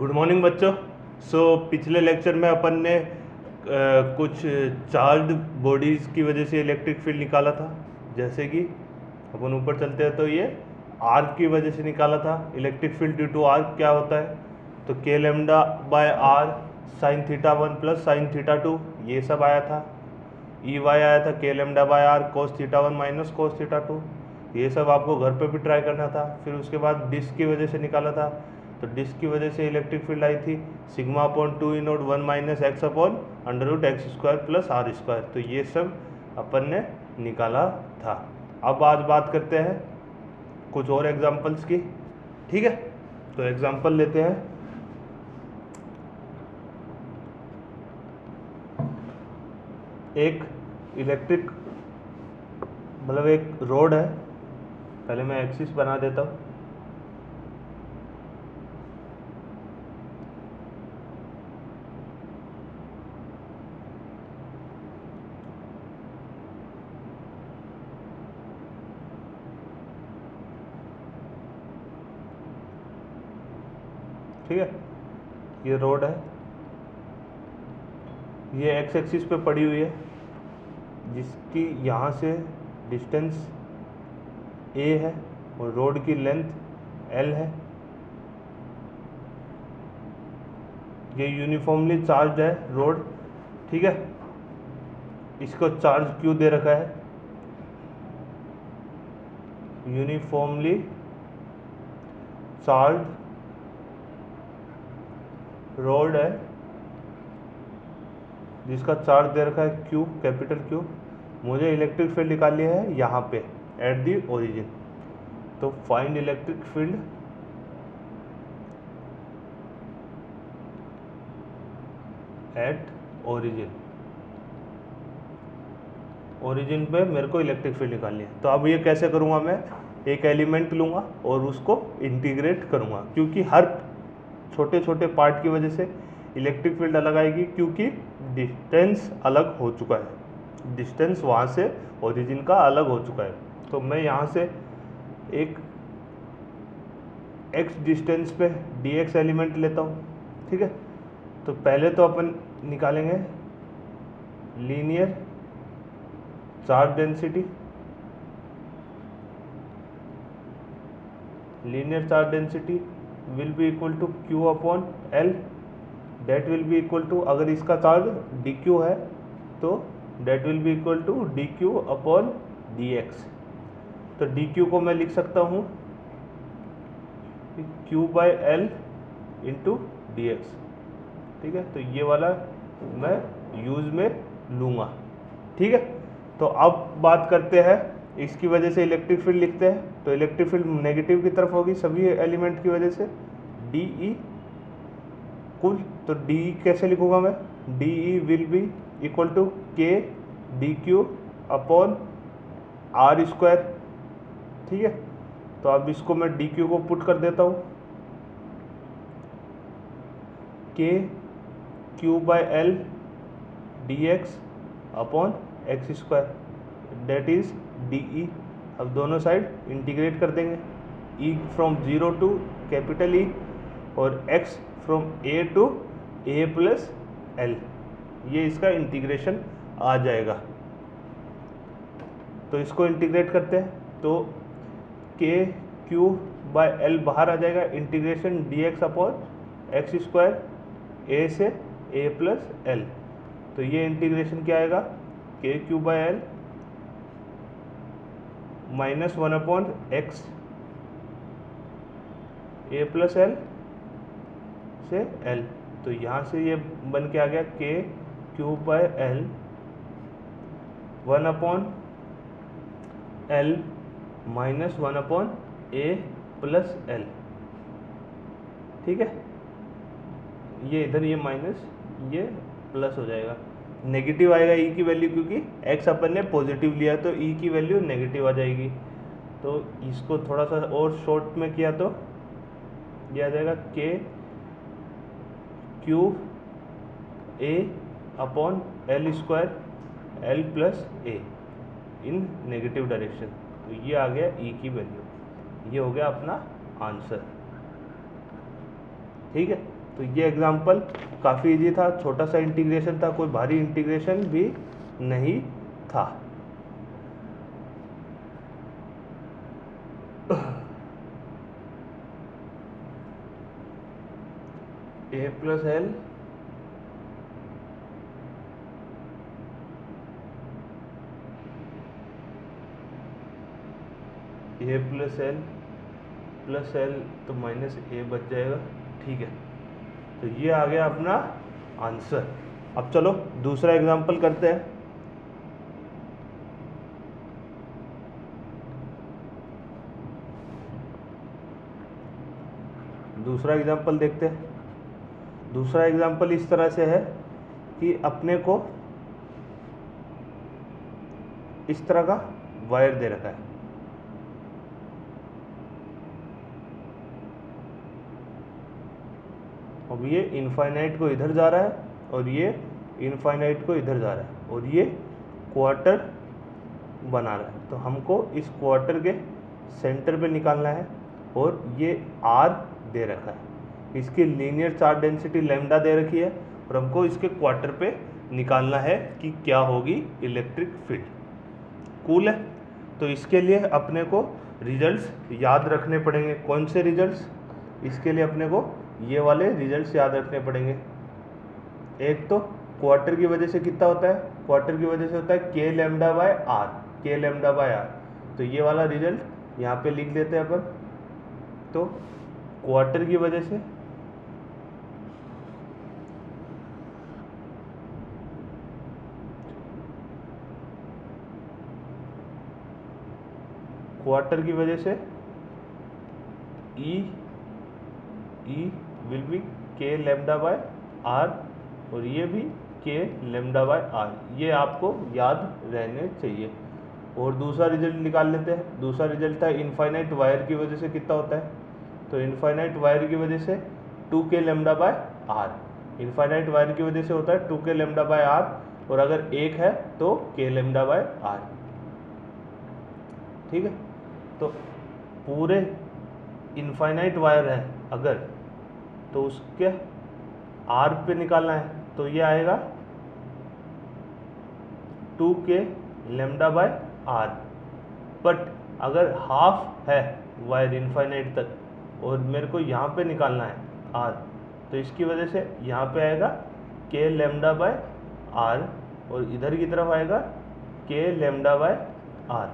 Good morning बच्चों। पिछले lecture में अपन ने कुछ चार्ज बॉडीज़ की वजह से इलेक्ट्रिक फील्ड निकाला था। जैसे कि अपन ऊपर चलते हैं तो ये आर्क की वजह से निकाला था। Electric field due to arc क्या होता है, तो K lambda by R sine theta 1 plus sine theta 2 ये सब आया था। ई वाई आया था K lambda by R cos theta 1 minus cos theta 2, ये सब आपको घर पे भी ट्राई करना था। फिर उसके बाद डिस्क की वजह से निकाला था, तो डिस्क की वजह से इलेक्ट्रिक फील्ड आई थी sigma upon 2 E not 1 minus X upon under root X square plus R square, तो ये सब अपन ने निकाला था। अब आज बात करते हैं कुछ और एग्जांपल्स की, ठीक है। तो एग्जांपल लेते हैं। एक इलेक्ट्रिक मतलब एक रोड है, पहले मैं एक्सिस बना देता हूँ। ठीक है, ये रोड है, ये एक्स एक्सिस पे पड़ी हुई है, जिसकी यहाँ से डिस्टेंस a है और रोड की लेंथ l है। ये यूनिफॉर्मली चार्ज है रोड, ठीक है। इसको चार्ज क्यों दे रखा है, यूनिफॉर्मली चार्ज रोड है जिसका चार्ज दे रखा है Q, कैपिटल Q। मुझे इलेक्ट्रिक फील्ड निकालनी है यहाँ पे एट दी ओरिजिन, तो find electric field at origin. Origin पे मेरे को इलेक्ट्रिक फील्ड निकालनी है। तो अब ये कैसे करूँगा, मैं एक एलिमेंट लूँगा और उसको इंटीग्रेट करूँगा, क्योंकि हर छोटे छोटे पार्ट की वजह से इलेक्ट्रिक फील्ड अलग आएगी, क्योंकि डिस्टेंस अलग हो चुका है, डिस्टेंस वहाँ से ओरिजिन का अलग हो चुका है। तो मैं यहाँ से एक x डिस्टेंस पे dx एलिमेंट लेता हूँ, ठीक है। तो पहले तो अपन निकालेंगे linear charge density. Linear charge density will be equal to q upon l, that will be equal to, अगर इसका चार्ज dq है तो that will be equal to dq upon dx। तो dq को मैं लिख सकता हूँ q by L into D X, ठीक है। तो ये वाला मैं यूज में लूँगा, ठीक है। तो अब बात करते हैं इसकी वजह से इलेक्ट्रिक फील्ड लिखते हैं। तो इलेक्ट्रिक फील्ड नेगेटिव की तरफ होगी सभी एलिमेंट की वजह से, डी ई कुल। तो डी ई कैसे लिखूँगा मैं, d e will be equal to k d q upon r square, ठीक है। तो अब इसको मैं डी क्यू को पुट कर देता हूँ, k q by l d x upon x square, that is d e. अब दोनों साइड इंटीग्रेट कर देंगे, e from 0 to capital E और x from a to a plus l, ये इसका इंटीग्रेशन आ जाएगा। तो इसको इंटीग्रेट करते हैं, तो के क्यू बाय एल बाहर आ जाएगा, integration d x upon x square a से ए प्लस एल। तो ये इंटीग्रेशन क्या आएगा, के Q by L minus 1 upon x A plus L से एल। तो यहाँ से ये बन के आ गया के Q by L 1 upon L minus 1 upon A plus L, ठीक है। ये इधर ये माइनस ये प्लस हो जाएगा, नेगेटिव आएगा ई की वैल्यू, क्योंकि एक्स अपन ने पॉजिटिव लिया तो ई की वैल्यू नेगेटिव आ जाएगी। तो इसको थोड़ा सा और शॉर्ट में किया तो ये आ जाएगा के Q A upon L square L plus A in negative direction. तो ये आ गया ई की वैल्यू, ये हो गया अपना आंसर, ठीक है। तो ये एग्जाम्पल काफ़ी इजी था, छोटा सा इंटीग्रेशन था, कोई भारी इंटीग्रेशन भी नहीं था। ए प्लस एल प्लस एल तो माइनस ए बच जाएगा। ठीक है, तो ये आ गया अपना आंसर। अब चलो दूसरा एग्जांपल करते हैं। दूसरा एग्जांपल देखते हैं। दूसरा एग्जांपल इस तरह से है कि अपने को इस तरह का वायर दे रखा है, अब ये इनफाइनाइट को इधर जा रहा है और ये इनफाइनाइट को इधर जा रहा है और ये क्वार्टर बना रहा है। तो हमको इस क्वार्टर के सेंटर पे निकालना है और ये आर दे रखा है, इसकी लीनियर चार्ज डेंसिटी लैम्डा दे रखी है और हमको इसके क्वार्टर पे निकालना है कि क्या होगी इलेक्ट्रिक फील्ड। कूल है। तो इसके लिए अपने को रिजल्ट्स याद रखने पड़ेंगे। कौन से रिजल्ट्स? इसके लिए अपने को ये वाले रिजल्ट्स याद रखने पड़ेंगे। एक तो क्वार्टर की वजह से कितना होता है, क्वार्टर की वजह से होता है के लैम्डा बाय आर, के लैम्डा बाय आर। तो ये वाला रिजल्ट यहाँ पे लिख देते हैं अपन। तो क्वार्टर की वजह से ई विल बी के लैम्डा बाय आर और ये भी के लैम्डा बाय आर, ये आपको याद रहने चाहिए। और दूसरा रिजल्ट निकाल लेते हैं। दूसरा रिजल्ट था इनफाइनाइट वायर की वजह से कितना होता है। तो इनफाइनाइट वायर की वजह से 2k lambda by R, infinite wire की वजह से होता है 2k लैम्डा बाय आर और अगर एक है तो k लैम्डा बाय आर। ठीक है, तो पूरे इनफाइनाइट वायर है अगर, तो उसके आर पे निकालना है तो ये आएगा 2k lambda by R. But अगर हाफ है वायर इनफाइनाइट तक और मेरे को यहाँ पे निकालना है आर, तो इसकी वजह से यहाँ पे आएगा k लैम्डा बाय आर और इधर की तरफ आएगा k लैम्डा बाय आर,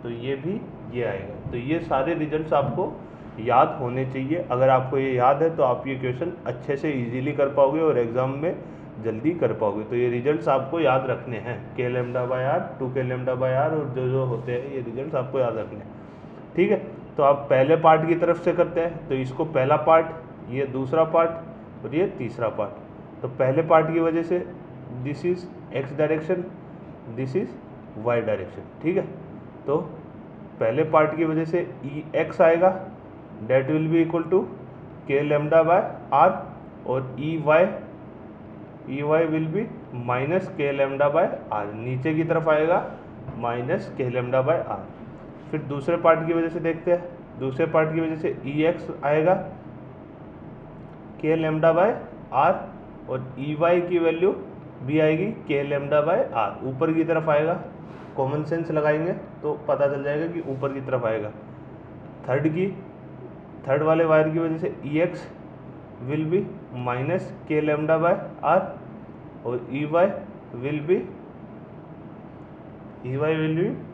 तो ये भी ये आएगा। तो ये सारे रिजल्ट्स आपको याद होने चाहिए। अगर आपको ये याद है तो आप ये क्वेश्चन अच्छे से इजीली कर पाओगे और एग्जाम में जल्दी कर पाओगे। तो ये रिजल्ट्स आपको याद रखने हैं, K lambda by R, 2k lambda by R और जो जो होते हैं ये रिजल्ट्स आपको याद रखने हैं। ठीक है, तो आप पहले पार्ट की तरफ से करते हैं। तो इसको पहला पार्ट, ये दूसरा पार्ट और ये तीसरा पार्ट। तो पहले पार्ट की वजह से this is X direction, this is Y direction. ठीक है, तो पहले पार्ट की वजह से ई एक्स आएगा, that will be equal to K lambda by R और E Y will be minus K lambda by R, नीचे की तरफ आएगा minus K lambda by are. फिर दूसरे पार्ट की वजह से देखते हैं। दूसरे पार्ट की वजह से ई एक्स आएगा के लैम्डा बाय आर और ई वाई की वैल्यू भी आएगी के लैम्डा बाय आर, ऊपर की तरफ आएगा। कॉमन सेंस लगाएंगे तो पता चल जाएगा कि ऊपर की तरफ आएगा। थर्ड वाले वायर की वजह से E X will be minus K lambda by R और E Y will be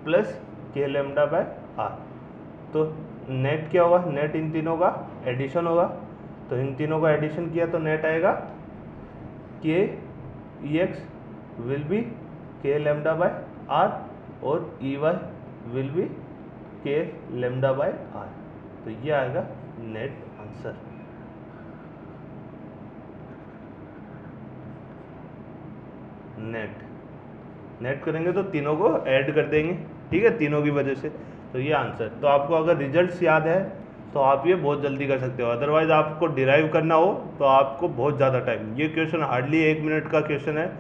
plus K lambda by R. तो नेट क्या होगा, नेट इन तीनों का एडिशन होगा। तो इन तीनों का एडिशन किया तो नेट आएगा के ई एक्स विल बी के लैम्डा बाय आर और ई वाई विल बी के लैम्डा बाय आर। तो ये आएगा नेट आंसर। नेट करेंगे तो तीनों को ऐड कर देंगे। ठीक है, तीनों की वजह से। तो ये आंसर। तो आपको अगर रिजल्ट्स याद है तो आप ये बहुत जल्दी कर सकते हो। अदरवाइज आपको डिराइव करना हो तो आपको बहुत ज़्यादा टाइम, ये क्वेश्चन हार्डली 1 मिनट का क्वेश्चन है,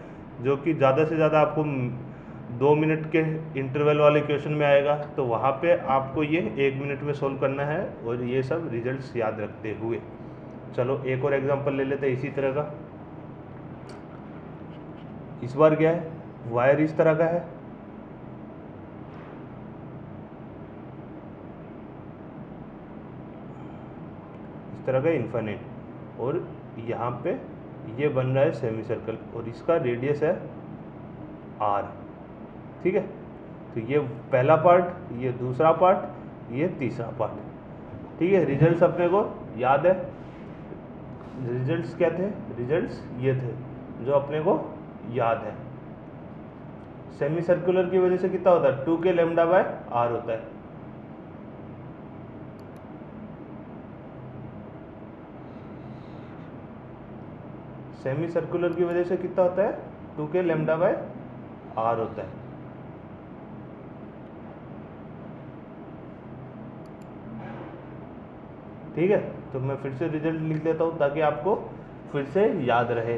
जो कि ज़्यादा से ज़्यादा आपको 2 मिनट के इंटरवल वाले क्वेश्चन में आएगा। तो वहाँ पे आपको ये 1 मिनट में सोल्व करना है और ये सब रिजल्ट्स याद रखते हुए। चलो एक और एग्जांपल ले लेते हैं इसी तरह का। इस बार क्या है, वायर इस तरह का है, इस तरह का इन्फिनिट, और यहाँ पे ये बन रहा है सेमी सर्कल और इसका रेडियस है r। ठीक है, तो ये पहला पार्ट, ये दूसरा पार्ट, ये तीसरा पार्ट। ठीक है, रिजल्ट्स अपने को याद है। रिजल्ट्स क्या थे, रिजल्ट्स ये थे जो अपने को याद है। सेमी सर्कुलर की वजह से कितना होता है, 2k लैम्डा बाय r होता है। सेमी सर्कुलर की वजह से कितना होता है, 2k लैम्डा बाय r होता है। ठीक है, तो मैं फिर से रिजल्ट लिख देता हूँ ताकि आपको फिर से याद रहे।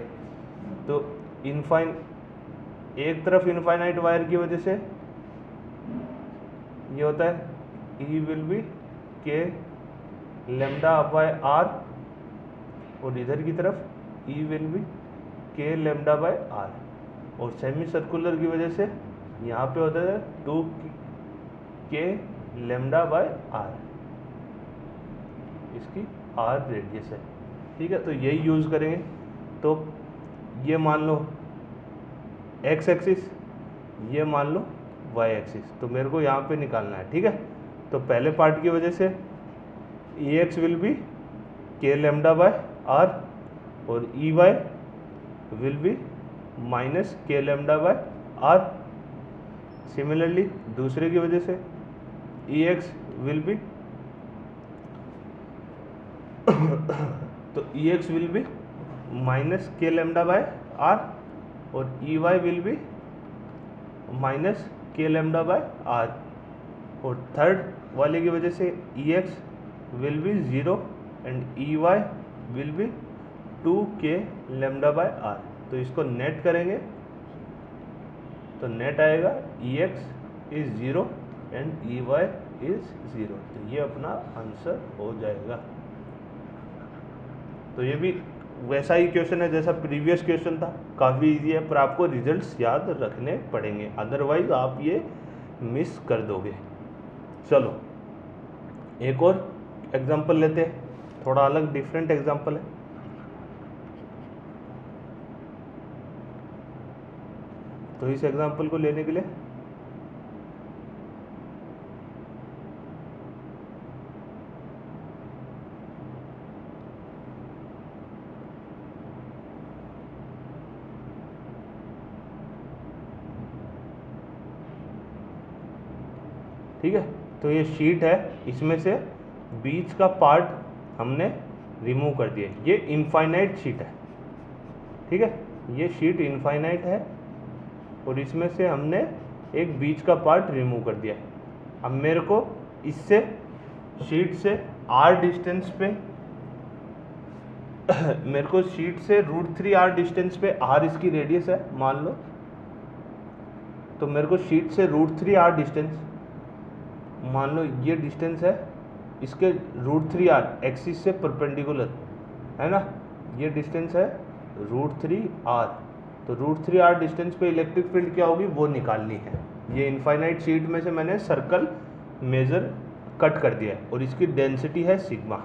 तो एक तरफ इनफाइनाइट वायर की वजह से ये होता है E will be k lambda by r, और इधर की तरफ E will be k lambda by r। और सेमी सर्कुलर की वजह से यहाँ पे होता है 2k लैम्डा बाय r, इसकी r रेडियस है। ठीक है, तो यही यूज़ करेंगे। तो ये मान लो x एक्सिस, ये मान लो y एक्सिस, तो मेरे को यहाँ पे निकालना है। ठीक है, तो पहले पार्ट की वजह से Ex will be k lambda by r और Ey will be minus k lambda by r। Similarly दूसरे की वजह से Ex विल बी तो Ex will be minus k lambda by r और Ey will be minus k lambda by r। और third वाले की वजह से Ex will be 0 and Ey will be 2k lambda bye r। तो इसको net करेंगे तो नेट आएगा Ex is 0 and Ey is 0। तो ये अपना आंसर हो जाएगा। तो ये भी वैसा ही क्वेश्चन है जैसा प्रीवियस क्वेश्चन था, काफ़ी इजी है, पर आपको रिजल्ट्स याद रखने पड़ेंगे, अदरवाइज आप ये मिस कर दोगे। चलो एक और एग्जांपल लेते हैं, थोड़ा अलग डिफरेंट एग्जांपल है। तो इस एग्जांपल को लेने के लिए ठीक है, तो ये शीट है, इसमें से बीच का पार्ट हमने रिमूव कर दिया। ये इनफाइनाइट शीट है। ठीक है, ये शीट इनफाइनाइट है और इसमें से हमने एक बीच का पार्ट रिमूव कर दिया। अब मेरे को इससे शीट से r डिस्टेंस पे मेरे को शीट से √3r डिस्टेंस पे r इसकी रेडियस है मान लो। तो मेरे को शीट से √3r डिस्टेंस, मान लो ये डिस्टेंस है, इसके √3r एक्सिस से परपेंडिकुलर है ना, ये डिस्टेंस है √3r। तो √3r डिस्टेंस पे इलेक्ट्रिक फील्ड क्या होगी वो निकालनी है। ये इनफाइनाइट शीट में से मैंने सर्कल मेजर कट कर दिया है और इसकी डेंसिटी है sigma.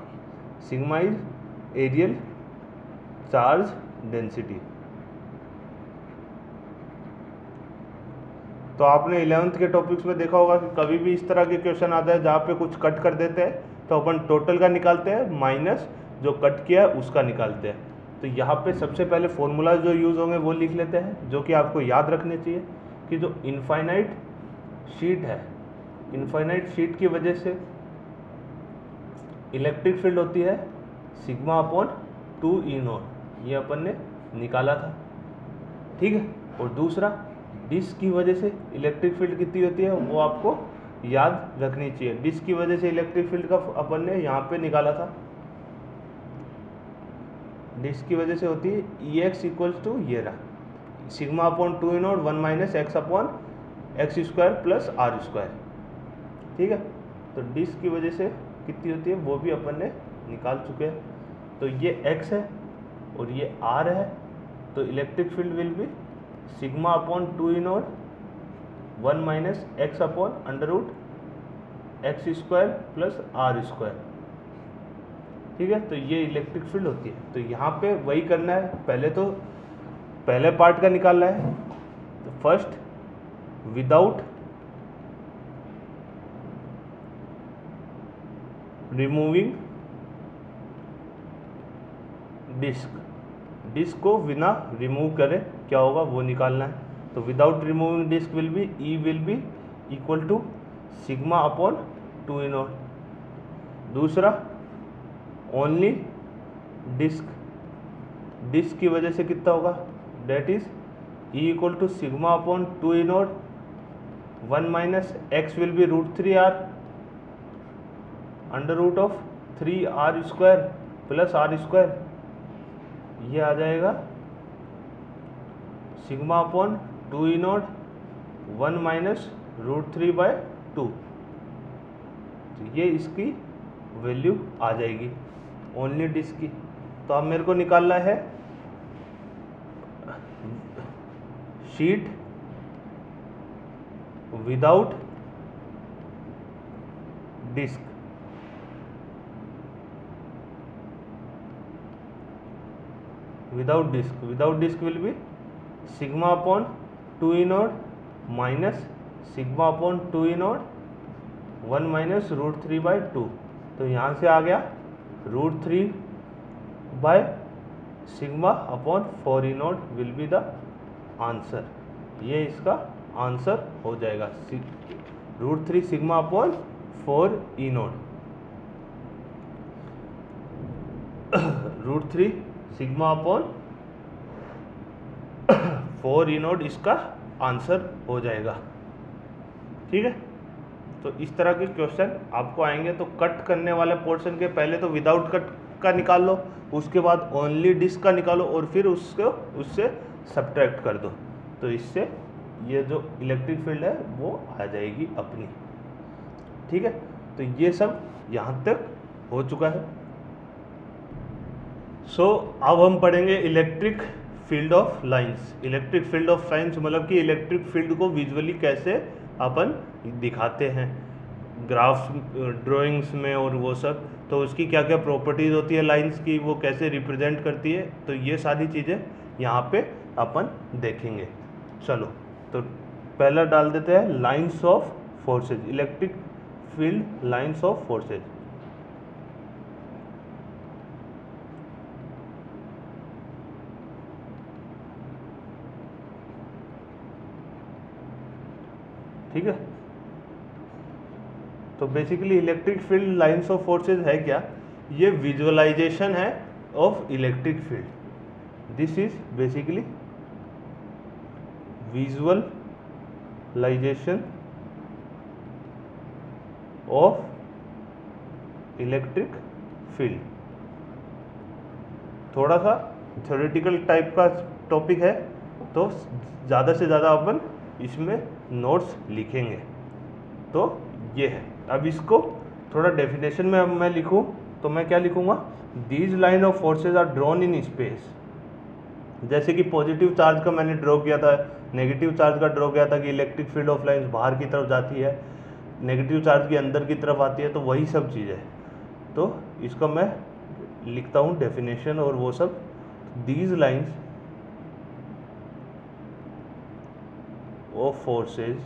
Sigma is areal charge density. तो आपने 11th के टॉपिक्स में देखा होगा कि कभी भी इस तरह के क्वेश्चन आता है जहाँ पे कुछ कट कर देते हैं तो अपन टोटल का निकालते हैं माइनस जो कट किया है उसका निकालते हैं। तो यहाँ पे सबसे पहले फॉर्मूला जो यूज़ होंगे वो लिख लेते हैं, जो कि आपको याद रखने चाहिए कि जो इनफाइनाइट शीट है, इनफाइनाइट शीट की वजह से इलेक्ट्रिक फील्ड होती है सिग्मा अपॉन 2E0, ये अपन ने निकाला था। ठीक है, और दूसरा डिस्क की वजह से इलेक्ट्रिक फील्ड कितनी होती है वो आपको याद रखनी चाहिए। डिस्क की वजह से इलेक्ट्रिक फील्ड का अपन ने यहाँ पे निकाला था, डिस्क की वजह से होती है Ex इक्वल्स टू ये रहा sigma upon 2E0 1 minus X upon x square plus R square. ठीक है, तो डिस्क की वजह से कितनी होती है वो भी अपन ने निकाल चुके हैं। तो ये x है और ये r है, तो electric field will be sigma upon 2 E not 1 minus X upon under root X square plus R square. ठीक है, तो ये इलेक्ट्रिक फील्ड होती है। तो यहाँ पे वही करना है, पहले पार्ट का निकालना है। तो फर्स्ट विदाउट रिमूविंग डिस्क को बिना रिमूव करे क्या होगा वो निकालना है। तो without removing disc will be E will be equal to sigma upon 2 E not. दूसरा ओनली डिस्क की वजह से कितना होगा, that is E equal to sigma upon 2 E not 1 minus X will be √3r under root of 3r square plus R square. ये आ जाएगा sigma upon 2 E not 1 minus √3/2। तो ये इसकी वैल्यू आ जाएगी ओनली डिस्क की। तो अब मेरे को निकालना है sheet without disc. Without disc will be sigma upon 2 E not minus sigma upon 2 E not 1 minus √3/2। तो यहाँ से आ गया √3 sigma upon 4 E not will be the answer. ये इसका आंसर हो जाएगा, √3 sigma upon 4 E not. √3 sigma upon 4 E not इसका आंसर हो जाएगा। ठीक है, तो इस तरह के क्वेश्चन आपको आएंगे। तो कट करने वाले पोर्शन के पहले तो विदाउट कट का निकाल लो, उसके बाद ओनली डिस्क का निकालो और फिर उससे सब्ट्रैक्ट कर दो। तो इससे ये जो इलेक्ट्रिक फील्ड है वो आ जाएगी अपनी। ठीक है, तो ये सब यहाँ तक हो चुका है। अब हम पढ़ेंगे electric field of lines. Electric field of lines मतलब कि इलेक्ट्रिक फील्ड को विजुअली कैसे अपन दिखाते हैं ग्राफ्स ड्राइंग्स में और वो सब। तो उसकी क्या क्या प्रॉपर्टीज़ होती है लाइंस की, वो कैसे रिप्रेजेंट करती है, तो ये सारी चीज़ें यहाँ पे अपन देखेंगे। चलो, तो पहला डाल देते हैं lines of forces. Electric field lines of forces. ठीक है, तो basically electric field lines of forces है क्या, ये विजुअलाइजेशन है of electric field. This is basically visualization of electric field. थोड़ा सा थ्योरेटिकल टाइप का टॉपिक है, तो ज़्यादा से ज़्यादा अपन इसमें नोट्स लिखेंगे। तो ये है। अब इसको थोड़ा डेफिनेशन में अब मैं लिखूं तो मैं क्या लिखूंगा, these line of forces are drawn in space. जैसे कि पॉजिटिव चार्ज का मैंने ड्रॉ किया था, नेगेटिव चार्ज का ड्रॉ किया था कि इलेक्ट्रिक फील्ड ऑफ लाइंस बाहर की तरफ जाती है, नेगेटिव चार्ज की अंदर की तरफ आती है। तो वही सब चीज़ है। तो इसका मैं लिखता हूँ डेफिनेशन और वो सब। These lines of forces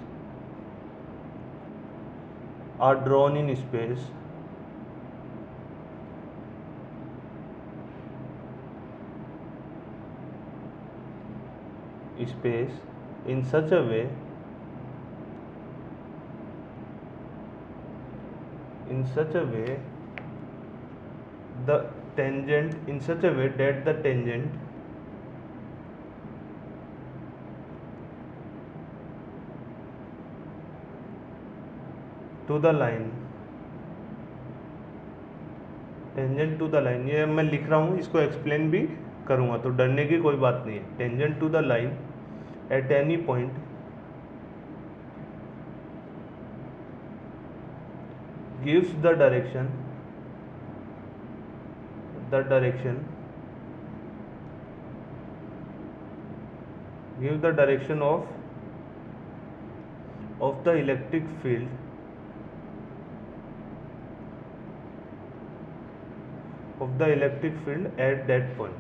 are drawn in space in such a way the tangent in such a way that the tangent to the line, tangent to the line, ये मैं लिख रहा हूँ, इसको एक्सप्लेन भी करूँगा, तो डरने की कोई बात नहीं है। Tangent to the line at any point gives the direction the direction, give the direction of the electric field at that point.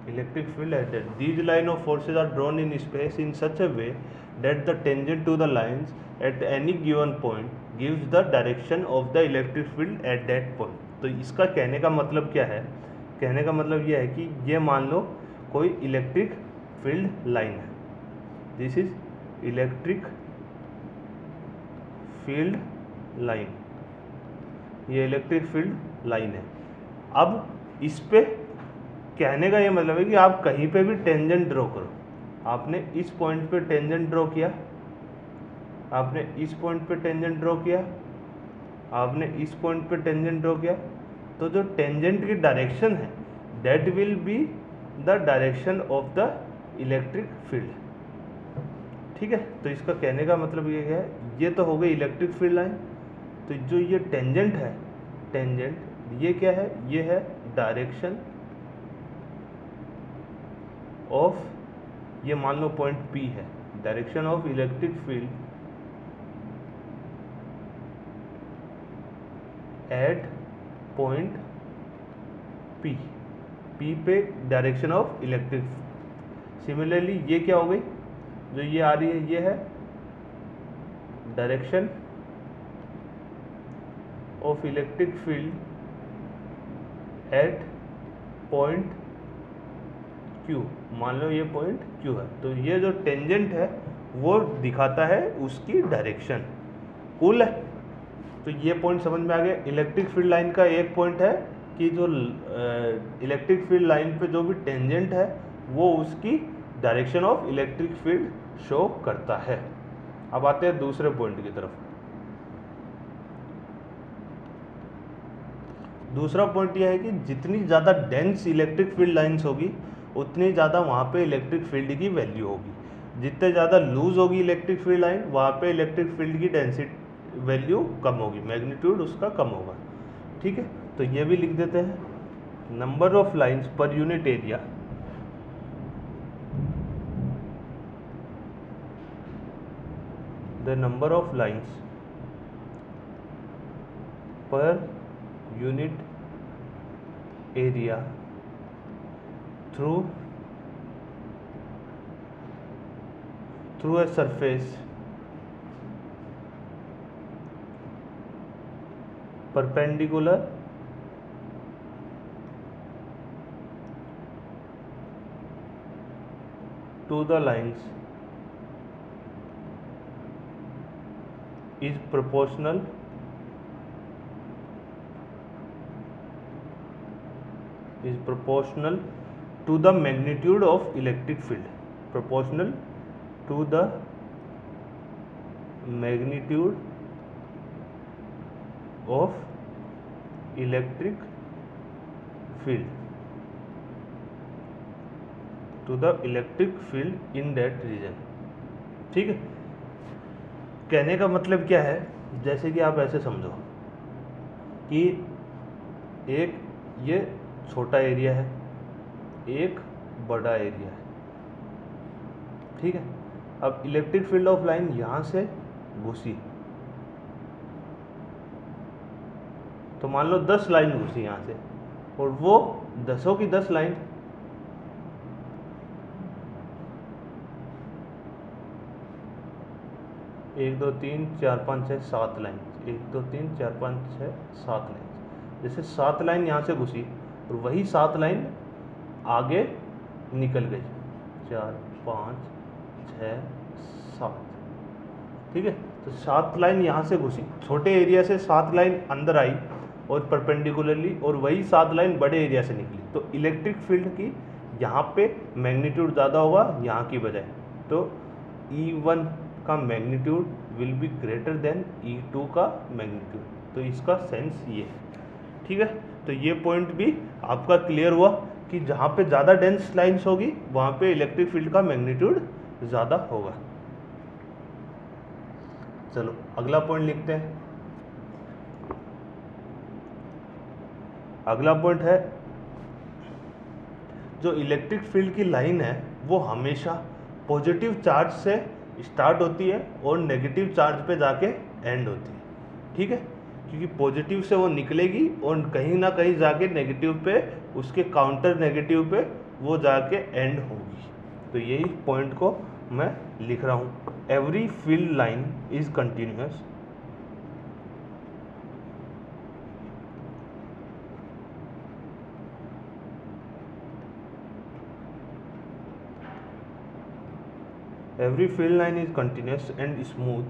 Electric field at that. These line of forces are drawn in space in such a way that the tangent to the lines at any given point gives the direction of the electric field at that point. तो इसका कहने का मतलब क्या है? कहने का मतलब यह है कि ये मान लो कोई इलेक्ट्रिक फील्ड लाइन है, this is electric field line, ये इलेक्ट्रिक फील्ड लाइन है। अब इस पे कहने का ये मतलब है कि आप कहीं पे भी टेंजेंट ड्रॉ करो। आपने इस पॉइंट पे टेंजेंट ड्रॉ किया, आपने इस पॉइंट पे टेंजेंट ड्रॉ किया, आपने इस पॉइंट पे टेंजेंट ड्रॉ किया, तो जो टेंजेंट की डायरेक्शन है that will be the direction of the electric field. ठीक है, तो इसका कहने का मतलब ये है, ये तो हो गई इलेक्ट्रिक फील्ड लाइन। तो जो ये टेंजेंट है, टेंजेंट ये क्या है? ये है डायरेक्शन ऑफ, ये मान लो पॉइंट P है, direction of electric field at point P पे डायरेक्शन ऑफ इलेक्ट्रिक। सिमिलरली ये क्या हो गई? जो ये आ रही है ये है direction of electric field at point Q। मान लो ये पॉइंट Q है, तो ये जो टेंजेंट है वो दिखाता है उसकी डायरेक्शन। कूल है? तो ये पॉइंट समझ में आ गया। इलेक्ट्रिक फील्ड लाइन का एक पॉइंट है कि जो इलेक्ट्रिक फील्ड लाइन पे जो भी टेंजेंट है वो उसकी direction of electric field show करता है। अब आते हैं दूसरे पॉइंट की तरफ। दूसरा पॉइंट यह है कि जितनी ज़्यादा डेंस इलेक्ट्रिक फील्ड लाइंस होगी उतनी ज़्यादा वहाँ पे इलेक्ट्रिक फील्ड की वैल्यू होगी। जितने ज़्यादा लूज होगी इलेक्ट्रिक फील्ड लाइन वहाँ पे इलेक्ट्रिक फील्ड की डेंसिटी वैल्यू कम होगी, मैग्नीट्यूड उसका कम होगा। ठीक है, तो ये भी लिख देते हैं। Number of lines per unit area the number of lines per unit area through a surface perpendicular to the lines is proportional to the magnitude of electric field, proportional to the magnitude of electric field in that region। ठीक है, कहने का मतलब क्या है? जैसे कि आप ऐसे समझो कि एक ये छोटा एरिया है, एक बड़ा एरिया है। ठीक है, अब इलेक्ट्रिक फील्ड ऑफ लाइन यहाँ से घुसी, तो मान लो 10 लाइन घुसी यहाँ से, और वो 10 की 10 लाइन एक दो तीन चार पाँच छः सात लाइन, 1 2 3 4 5 6 7 लाइन। जैसे 7 लाइन यहाँ से घुसी और वही 7 लाइन आगे निकल गई, 4 5 6 7। ठीक है, तो 7 लाइन यहाँ से घुसी, छोटे एरिया से 7 लाइन अंदर आई और परपेंडिकुलरली, और वही 7 लाइन बड़े एरिया से निकली। तो इलेक्ट्रिक फील्ड की यहाँ पे मैग्नीट्यूड ज़्यादा होगा यहाँ की बजाय, तो E1 का magnitude will be greater than E2 का मैग्नीट्यूड। तो इसका सेंस ये है। ठीक है, तो ये पॉइंट भी आपका क्लियर हुआ कि जहाँ पे ज़्यादा डेंस लाइंस होगी वहाँ पे इलेक्ट्रिक फील्ड का मैग्नीट्यूड ज़्यादा होगा। चलो अगला पॉइंट लिखते हैं। अगला पॉइंट है, जो इलेक्ट्रिक फील्ड की लाइन है वो हमेशा पॉजिटिव चार्ज से स्टार्ट होती है और नेगेटिव चार्ज पे जाके एंड होती है, ठीक है, क्योंकि पॉजिटिव से वो निकलेगी और कहीं ना कहीं जाके नेगेटिव पे, उसके काउंटर नेगेटिव पे वो जाके एंड होगी। तो यही पॉइंट को मैं लिख रहा हूँ, every field line is continuous every field line is continuous and smooth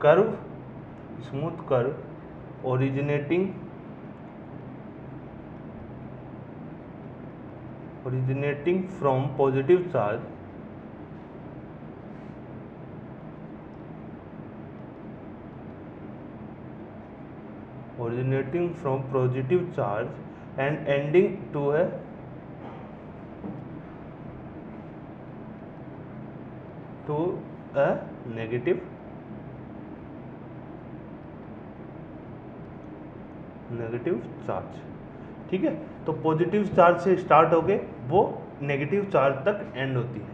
curve originating from positive charge and ending to a negative charge, ठीक है। तो पॉजिटिव चार्ज से स्टार्ट होके वो नेगेटिव चार्ज तक एंड होती है।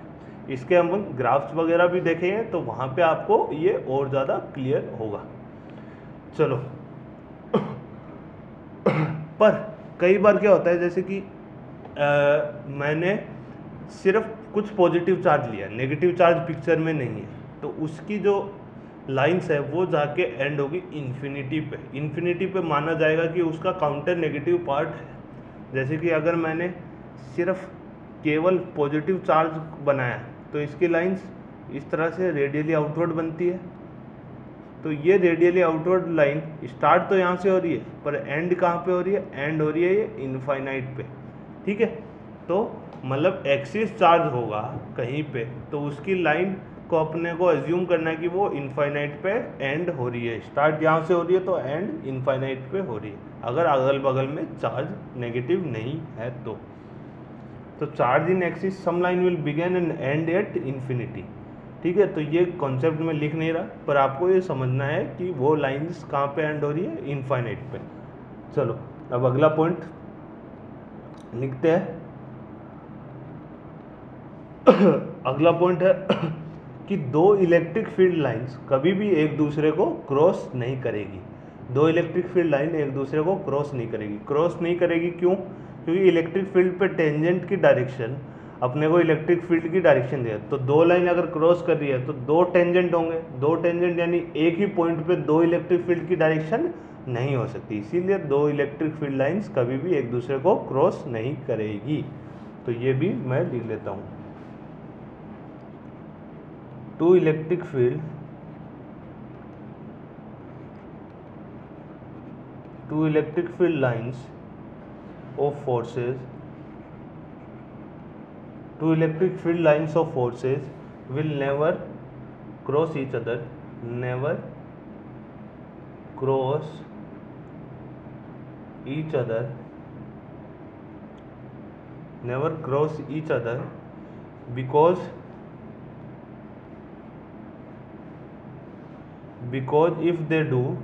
इसके हम ग्राफ्स वगैरह भी देखेंगे तो वहाँ पे आपको ये और ज़्यादा क्लियर होगा। चलो पर कई बार क्या होता है, जैसे कि मैंने सिर्फ कुछ पॉजिटिव चार्ज लिया, नेगेटिव चार्ज पिक्चर में नहीं है, तो उसकी जो लाइंस है वो जाके एंड होगी इन्फिनिटी पे। इन्फिनिटी पे माना जाएगा कि उसका काउंटर नेगेटिव पार्ट है। जैसे कि अगर मैंने सिर्फ केवल पॉजिटिव चार्ज बनाया तो इसकी लाइंस इस तरह से रेडियली आउटवर्ड बनती है। तो ये रेडियली आउटवर्ड लाइन स्टार्ट तो यहाँ से हो रही है, पर एंड कहाँ पे हो रही है? एंड हो रही है ये इनफाइनाइट पे, ठीक है। तो मतलब एक्सिस चार्ज होगा कहीं पे, तो उसकी लाइन को अपने को एज्यूम करना है कि वो इनफाइनाइट पे एंड हो रही है। स्टार्ट यहाँ से हो रही है तो एंड इनफाइनाइट पे हो रही है, अगर अगल बगल में चार्ज नेगेटिव नहीं है तो charge in excess some line will begin and end at infinity, ठीक है। तो ये कॉन्सेप्ट में लिख नहीं रहा, पर आपको ये समझना है कि वो लाइंस कहाँ पे एंड हो रही है? इनफाइनाइट पे। चलो अब अगला पॉइंट लिखते हैं। अगला पॉइंट है कि दो इलेक्ट्रिक फील्ड लाइंस कभी भी एक दूसरे को क्रॉस नहीं करेगी। दो इलेक्ट्रिक फील्ड लाइन एक दूसरे को क्रॉस नहीं करेगी। क्रॉस नहीं करेगी क्यों? क्योंकि इलेक्ट्रिक फील्ड पे टेंजेंट की डायरेक्शन अपने को इलेक्ट्रिक फील्ड की डायरेक्शन दे। तो दो लाइन अगर क्रॉस कर रही है तो दो टेंजेंट होंगे, दो टेंजेंट यानी एक ही पॉइंट पे दो इलेक्ट्रिक फील्ड की डायरेक्शन नहीं हो सकती, इसीलिए दो इलेक्ट्रिक फील्ड लाइंस कभी भी एक दूसरे को क्रॉस नहीं करेगी। तो ये भी मैं लिख लेता हूँ, two electric field lines of forces will never cross each other, because if they do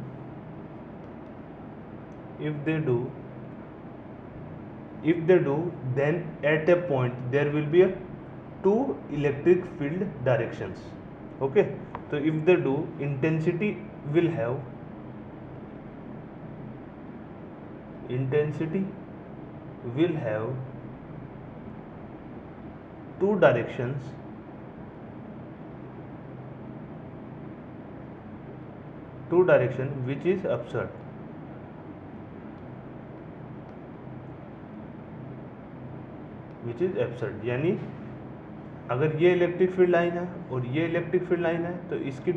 then at a point there will be a two electric field directions, okay। तो if they do, intensity will have two directions, which is absurd। यानी अगर ये electric field line है और ये electric field line है तो इसकी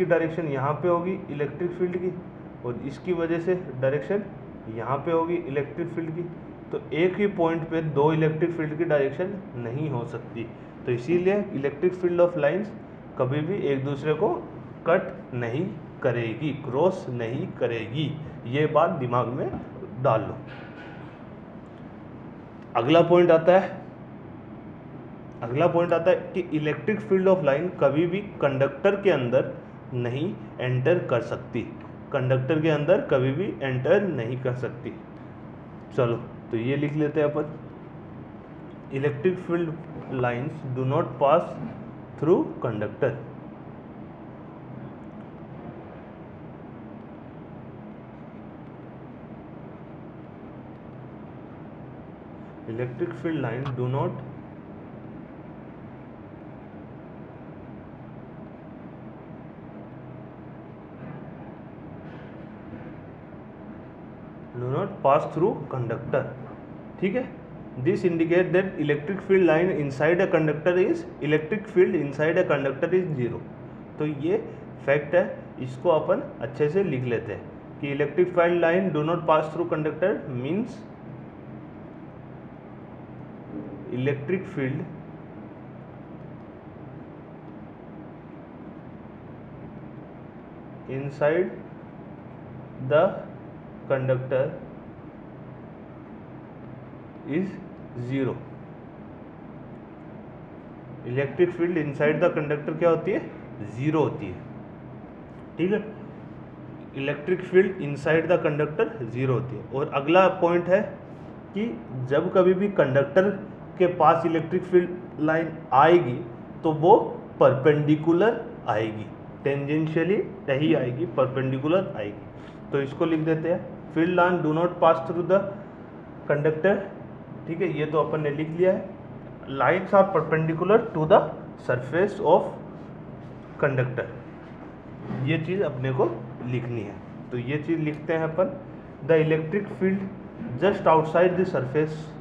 डायरेक्शन यहाँ पे होगी इलेक्ट्रिक फील्ड की, और इसकी वजह से डायरेक्शन यहाँ पे होगी इलेक्ट्रिक फील्ड की। तो एक ही पॉइंट पे दो इलेक्ट्रिक फील्ड की डायरेक्शन नहीं हो सकती। तो इसीलिए इलेक्ट्रिक फील्ड ऑफ लाइंस कभी भी एक दूसरे को कट नहीं करेगी, क्रॉस नहीं करेगी। ये बात दिमाग में डाल लो। अगला पॉइंट आता है अगला पॉइंट आता है कि इलेक्ट्रिक फील्ड ऑफ लाइन कभी भी कंडक्टर के अंदर नहीं एंटर कर सकती, कंडक्टर के अंदर कभी भी एंटर नहीं कर सकती। चलो तो ये लिख लेते हैं अपन, electric field lines do not pass through conductor. Electric field line do not pass through conductor। ठीक है, this indicate that electric field line inside a conductor is electric field inside a conductor is zero. तो ये fact है, इसको अपन अच्छे से लिख लेते हैं कि electric field line do not pass through conductor means electric field inside the conductor is zero. Electric field inside the conductor क्या होती है, जीरो होती है। ठीक है, electric field inside the conductor zero होती है। और अगला पॉइंट है कि जब कभी भी कंडक्टर के पास इलेक्ट्रिक फील्ड लाइन आएगी तो वो परपेंडिकुलर आएगी, टेंजेंशियली नहीं आएगी, परपेंडिकुलर आएगी। तो इसको लिख देते हैं, field line do not pass through the conductor. ठीक है, ये तो अपन ने लिख लिया है। Lines are perpendicular to the surface of conductor, ये चीज़ अपने को लिखनी है। तो ये चीज़ लिखते हैं अपन, the electric field just outside the surface.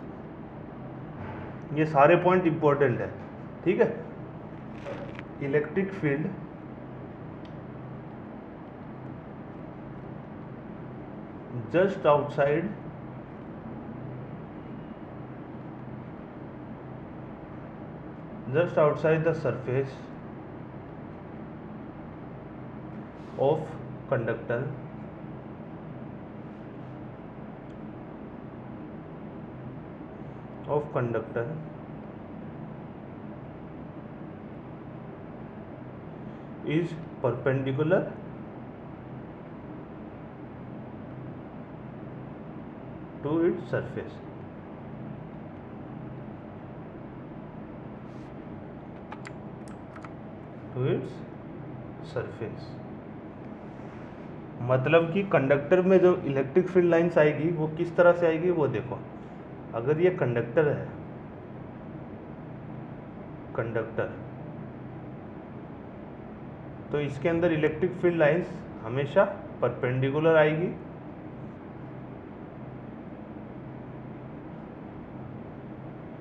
ये सारे पॉइंट इंपॉर्टेंट है। ठीक है, electric field just outside the surface of conductor is perpendicular to its surface। To its surface. मतलब कि कंडक्टर में जो इलेक्ट्रिक फील्ड लाइंस आएगी वो किस तरह से आएगी, वो देखो। अगर ये कंडक्टर है, कंडक्टर, तो इसके अंदर इलेक्ट्रिक फील्ड लाइंस हमेशा परपेंडिकुलर आएगी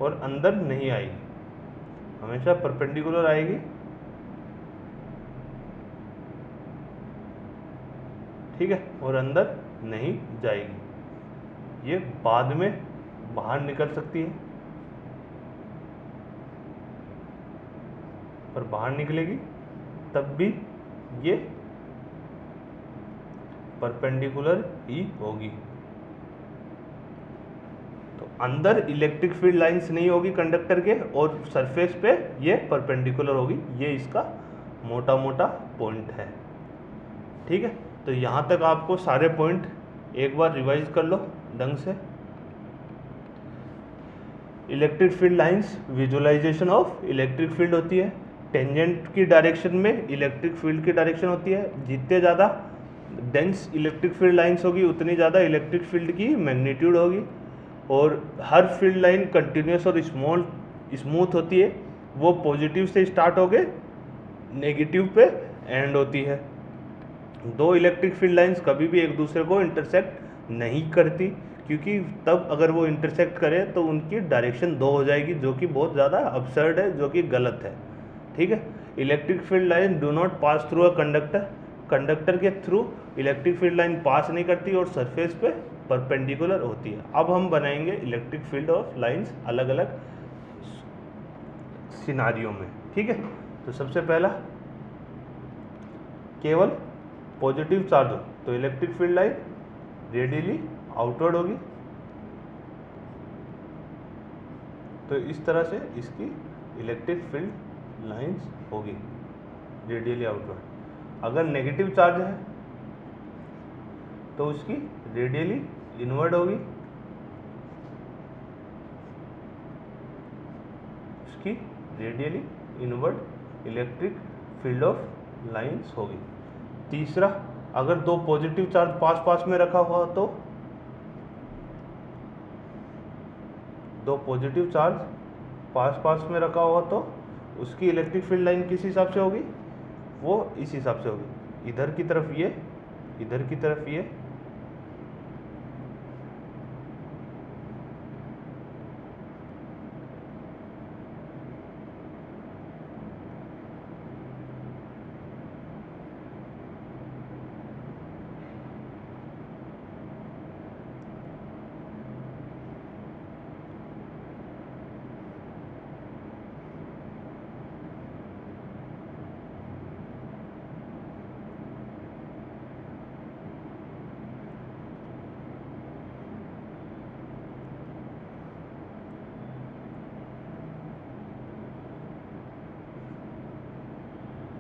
और अंदर नहीं आएगी, हमेशा परपेंडिकुलर आएगी। ठीक है, और अंदर नहीं जाएगी, ये बाद में बाहर निकल सकती है, पर बाहर निकलेगी तब भी ये परपेंडिकुलर ही होगी। तो अंदर इलेक्ट्रिक फील्ड लाइंस नहीं होगी कंडक्टर के, और सरफेस पे ये परपेंडिकुलर होगी। ये इसका मोटा मोटा पॉइंट है। ठीक है, तो यहाँ तक आपको सारे पॉइंट एक बार रिवाइज कर लो ढंग से। Electric field lines visualization of electric field होती है। टेंजेंट की डायरेक्शन में इलेक्ट्रिक फील्ड की डायरेक्शन होती है। जितने ज़्यादा डेंस इलेक्ट्रिक फील्ड लाइंस होगी उतनी ज़्यादा इलेक्ट्रिक फील्ड की मैग्नीट्यूड होगी। और हर फील्ड लाइन कंटिन्यूस और स्मूथ होती है, वो पॉजिटिव से स्टार्ट होके नेगेटिव पे एंड होती है। दो इलेक्ट्रिक फील्ड लाइंस कभी भी एक दूसरे को इंटरसेक्ट नहीं करती, क्योंकि तब अगर वो इंटरसेक्ट करें तो उनकी डायरेक्शन दो हो जाएगी, जो कि बहुत ज़्यादा अबसर्ड है, जो कि गलत है। ठीक है, electric field line do not pass through a conductor, conductor के थ्रू इलेक्ट्रिक फील्ड लाइन पास नहीं करती और सरफेस पे परपेंडिकुलर होती है। अब हम बनाएंगे इलेक्ट्रिक फील्ड ऑफ लाइंस अलग अलग सिनारियों में। ठीक है, तो सबसे पहला, केवल पॉजिटिव चार्ज हो तो electric field line radially outward होगी। तो इस तरह से इसकी इलेक्ट्रिक फील्ड लाइंस होगी रेडियली आउटवर्ड। अगर नेगेटिव चार्ज है तो उसकी रेडियली इनवर्ड होगी, उसकी radially inward electric field of lines होगी। तीसरा, अगर दो पॉजिटिव चार्ज पास पास में रखा हुआ तो दो पॉजिटिव चार्ज पास पास में रखा हुआ तो उसकी इलेक्ट्रिक फील्ड लाइन किस हिसाब से होगी, वो इस हिसाब से होगी, इधर की तरफ ये, इधर की तरफ ये,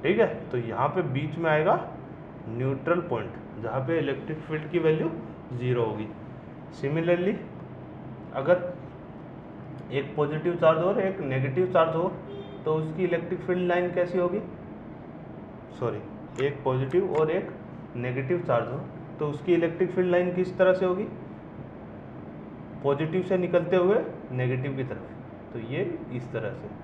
ठीक है। तो यहाँ पे बीच में आएगा न्यूट्रल पॉइंट, जहाँ पे इलेक्ट्रिक फील्ड की वैल्यू 0 होगी। सिमिलरली अगर एक पॉजिटिव चार्ज और एक नेगेटिव चार्ज हो तो उसकी इलेक्ट्रिक फील्ड लाइन कैसी होगी, सॉरी, एक पॉजिटिव और एक नेगेटिव चार्ज हो तो उसकी इलेक्ट्रिक फील्ड लाइन किस तरह से होगी, पॉजिटिव से निकलते हुए नेगेटिव की तरफ, तो ये इस तरह से।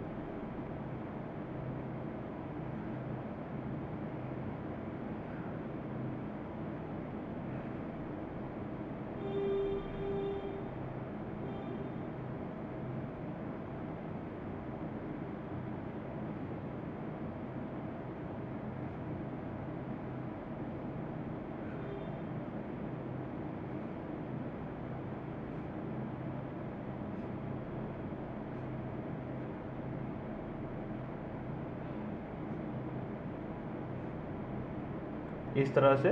इस तरह से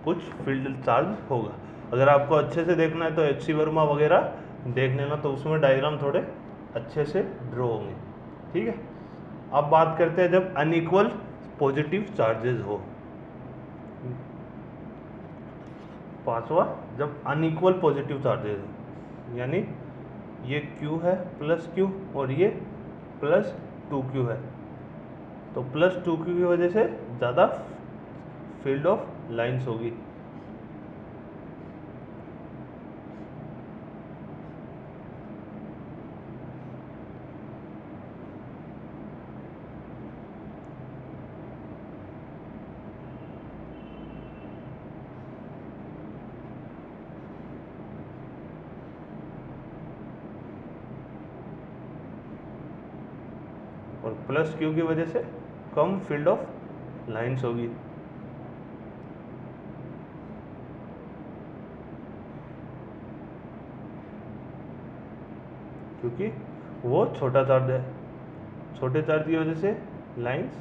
कुछ फील्ड चार्ज होगा। अगर आपको अच्छे से देखना है तो एच.सी. वर्मा वगैरह देख लेना, तो उसमें डायग्राम थोड़े अच्छे से ड्रॉ होंगे। ठीक है, अब बात करते हैं जब अनइक्वल पॉजिटिव चार्जेस हो। पांचवा, जब अनइक्वल पॉजिटिव चार्जेस हो, यानी ये Q है प्लस Q और ये प्लस 2Q है, तो प्लस 2Q की वजह से ज़्यादा फील्ड ऑफ लाइंस होगी। और प्लस Q की वजह से कम फील्ड ऑफ लाइंस होगी। क्योंकि वो छोटा चार्ज है, छोटे चार्ज की वजह से लाइंस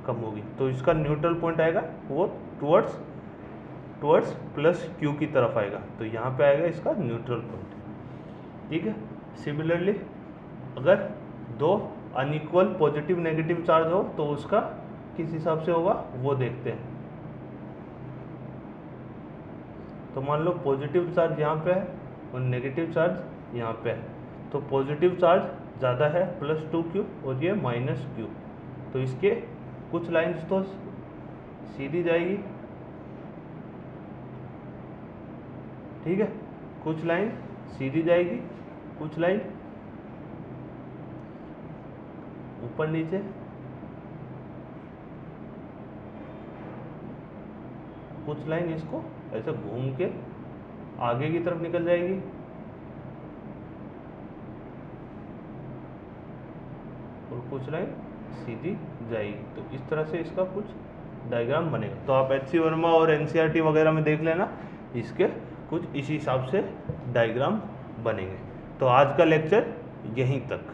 कम होगी, तो इसका न्यूट्रल पॉइंट आएगा वो टुवर्ड्स प्लस Q की तरफ आएगा, तो यहाँ पे आएगा इसका न्यूट्रल पॉइंट। ठीक है। सिमिलरली अगर दो अनइक्वल पॉजिटिव नेगेटिव चार्ज हो तो उसका किस हिसाब से होगा वो देखते हैं। तो मान लो पॉजिटिव चार्ज यहाँ पे है और नेगेटिव चार्ज यहाँ पे है, तो पॉजिटिव चार्ज ज़्यादा है प्लस 2Q और ये माइनस Q, तो इसके कुछ लाइंस तो सीधी जाएगी, ठीक है, कुछ लाइन सीधी जाएगी, कुछ लाइन ऊपर नीचे, कुछ लाइन इसको ऐसे घूम के आगे की तरफ निकल जाएगी, और कुछ लाइन सीधी जाएगी। तो इस तरह से इसका कुछ डायग्राम बनेगा। तो आप एच.सी. वर्मा और एन.सी.ई.आर.टी. वगैरह में देख लेना, इसके कुछ इसी हिसाब से डायग्राम बनेंगे। तो आज का लेक्चर यहीं तक।